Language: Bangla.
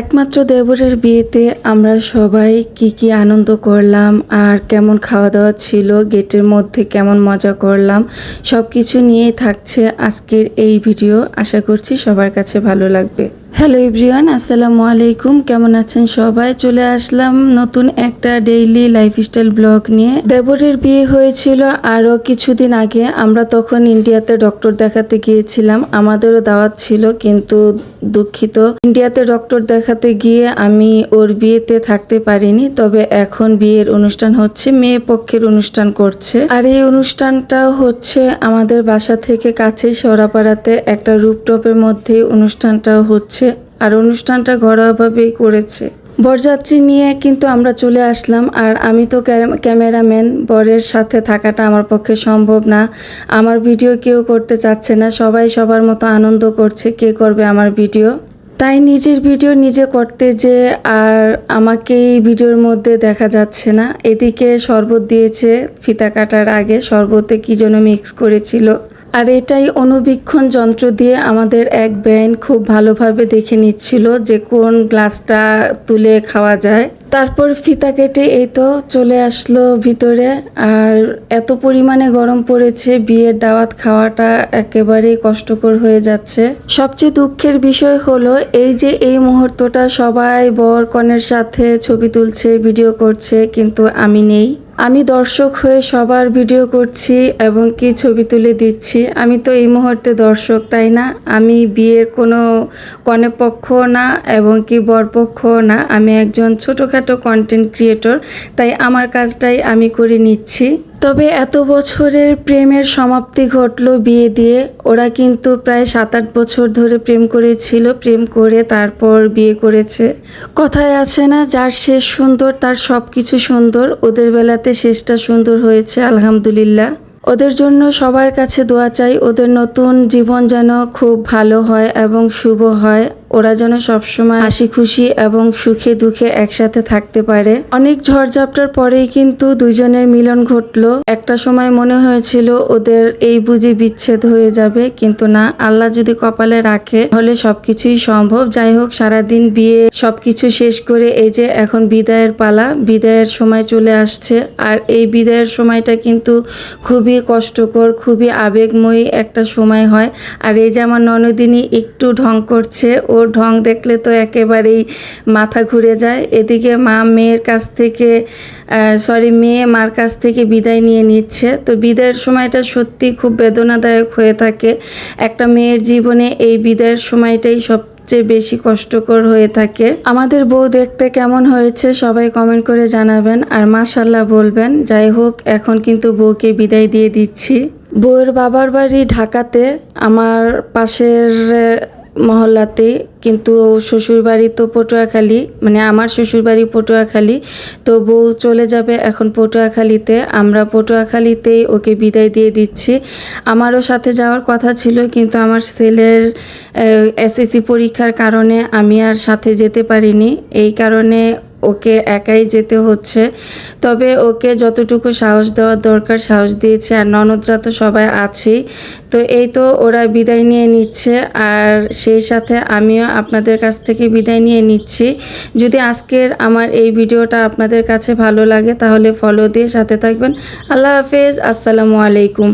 একমাত্র দেবরের বিয়েতে আমরা সবাই কি আনন্দ করলাম আর কেমন খাওয়া দাওয়া ছিল, গেটের মধ্যে কেমন মজা করলাম, সব কিছু নিয়েই থাকছে আজকের এই ভিডিও। আশা করছি সবার কাছে ভালো লাগবে। হ্যালো এভরিওয়ান, আসসালামু আলাইকুম। কেমন আছেন সবাই? চলে আসলাম নতুন একটা ডেইলি লাইফস্টাইল ব্লগ নিয়ে। দেবরের বিয়ে হয়েছিল আরও কিছুদিন আগে। আমরা তখন ইন্ডিয়াতে ডক্টর দেখাতে গিয়েছিলাম। আমাদেরও দাওয়াত ছিল, কিন্তু দুঃখিত, ইন্ডিয়াতে ডক্টর দেখাতে গিয়ে আমি ওর বিয়েতে থাকতে পারিনি। তবে এখন বিয়ের অনুষ্ঠান হচ্ছে, মেয়ে পক্ষের অনুষ্ঠান করছে, আর এই অনুষ্ঠানটা হচ্ছে আমাদের বাসা থেকে কাছে সরাপাড়াতে একটা রুপটপের মধ্যে অনুষ্ঠানটা হচ্ছে। আর অনুষ্ঠানটা ঘরোয়াভাবেই করেছে। বরযাত্রী নিয়ে কিন্তু আমরা চলে আসলাম, আর আমি তো ক্যামেরাম্যান, বরের সাথে থাকাটা আমার পক্ষে সম্ভব না। আমার ভিডিও কেউ করতে চাচ্ছে না, সবাই সবার মতো আনন্দ করছে, কে করবে আমার ভিডিও। তাই নিজের ভিডিও নিজে করতে যে আর আমাকে এই ভিডিওর মধ্যে দেখা যাচ্ছে না। এদিকে শরবত দিয়েছে, ফিতা কাটার আগে শরবতে কি যেন মিক্স করেছিল, আর এটাই অনুবীক্ষণ যন্ত্র দিয়ে আমাদের এক বেন খুব ভালোভাবে দেখে নিচ্ছিল যে কোন গ্লাসটা তুলে খাওয়া যায়। তারপর ফিতা কেটে এই তো চলে আসলো ভিতরে। আর এত পরিমাণে গরম পড়েছে, বিয়ের দাওয়াত খাওয়াটা একেবারেই কষ্টকর হয়ে যাচ্ছে। সবচেয়ে দুঃখের বিষয় হলো এই মুহূর্তটা সবাই বর কনের সাথে ছবি তুলছে, ভিডিও করছে, কিন্তু আমি নেই। আমি দর্শক হয়ে সবার ভিডিও করছি এবং কি ছবি তুলে দিচ্ছি। আমি তো এই মুহূর্তে দর্শক, তাই না? আমি বিয়ের কোনো কনেপক্ষ না এবং কি বরপক্ষ না। আমি একজন ছোটোখাটো কন্টেন্ট ক্রিয়েটর, তাই আমার কাজটাই আমি করে নিচ্ছি। তবে এত বছরের প্রেমের সমাপ্তি ঘটলো বিয়ে দিয়ে। ওরা কিন্তু প্রায় 7-8 বছর ধরে প্রেম করেছিল, প্রেম করে তারপর বিয়ে করেছে। কথায় আছে না, যার শেষ সুন্দর তার সব কিছু সুন্দর। ওদের বেলাতে শেষটা সুন্দর হয়েছে, আলহামদুলিল্লাহ। ওদের জন্য সবার কাছে দোয়া চাই, ওদের নতুন জীবন যেন খুব ভালো হয় এবং শুভ হয়। ওরা যেন সবসময় হাসি খুশি এবং সুখে দুঃখে একসাথে থাকতে পারে। অনেক ঝড়ঝাপটার পরেই কিন্তু দুইজনের মিলন ঘটলো। একটা সময় মনে হয়েছিল ওদের এই বুঝি বিচ্ছেদ হয়ে যাবে, কিন্তু না, আল্লাহ যদি কপালে রাখে তাহলে সবকিছুই সম্ভব। যাই হোক, সারাদিন বিয়ে সবকিছু শেষ করে এই যে এখন বিদায়ের পালা, বিদায়ের সময় চলে আসছে। আর এই বিদায়ের সময়টা কিন্তু খুবই কষ্টকর, খুবই আবেগময়ী একটা সময় হয়। আর এই যে আমার ননদিনী একটু ঢং করছে, ওর ঢং দেখলে তো একেবারেই মাথা ঘুরে যায়। এদিকে মেয়ে মার কাছ থেকে বিদায় নিয়ে নিচ্ছে। তো বিদায়ের সময়টা সত্যি খুব বেদনাদায়ক হয়ে থাকে। একটা মেয়ের জীবনে এই বিদায়ের সময়টাই সবচেয়ে বেশি কষ্টকর হয়ে থাকে। আমাদের বউ দেখতে কেমন হয়েছে সবাই কমেন্ট করে জানাবেন, আর মাশাআল্লাহ বলবেন। যাই হোক, এখন কিন্তু বউকে বিদায় দিয়ে দিচ্ছি। বউয়ের বাবার বাড়ি ঢাকাতে, আমার পাশের মহল্লাতে, কিন্তু শ্বশুরবাড়ি তো পটুয়াখালী, মানে আমার শ্বশুরবাড়ি পটুয়াখালী। তো বউ চলে যাবে এখন পটুয়াখালীতে। আমরা পটুয়াখালীতেই ওকে বিদায় দিয়ে দিচ্ছি। আমারও সাথে যাওয়ার কথা ছিল, কিন্তু আমার ছেলের এসএসসি পরীক্ষার কারণে আমি আর সাথে যেতে পারিনি। এই কারণে ওকে একাই যেতে হচ্ছে। তবে ওকে যতটুকু সাহস দেওয়ার দরকার সাহস দিয়েছে, আর ননদরা তো সবাই আছেই। তো এই তো ওরা বিদায় নিয়ে নিচ্ছে, আর সেই সাথে আমিও আপনাদের কাছ থেকে বিদায় নিয়ে নিচ্ছি। যদি আজকের আমার এই ভিডিওটা আপনাদের কাছে ভালো লাগে তাহলে ফলো দিয়ে সাথে থাকবেন। আল্লাহ হাফেজ, আসসালামু আলাইকুম।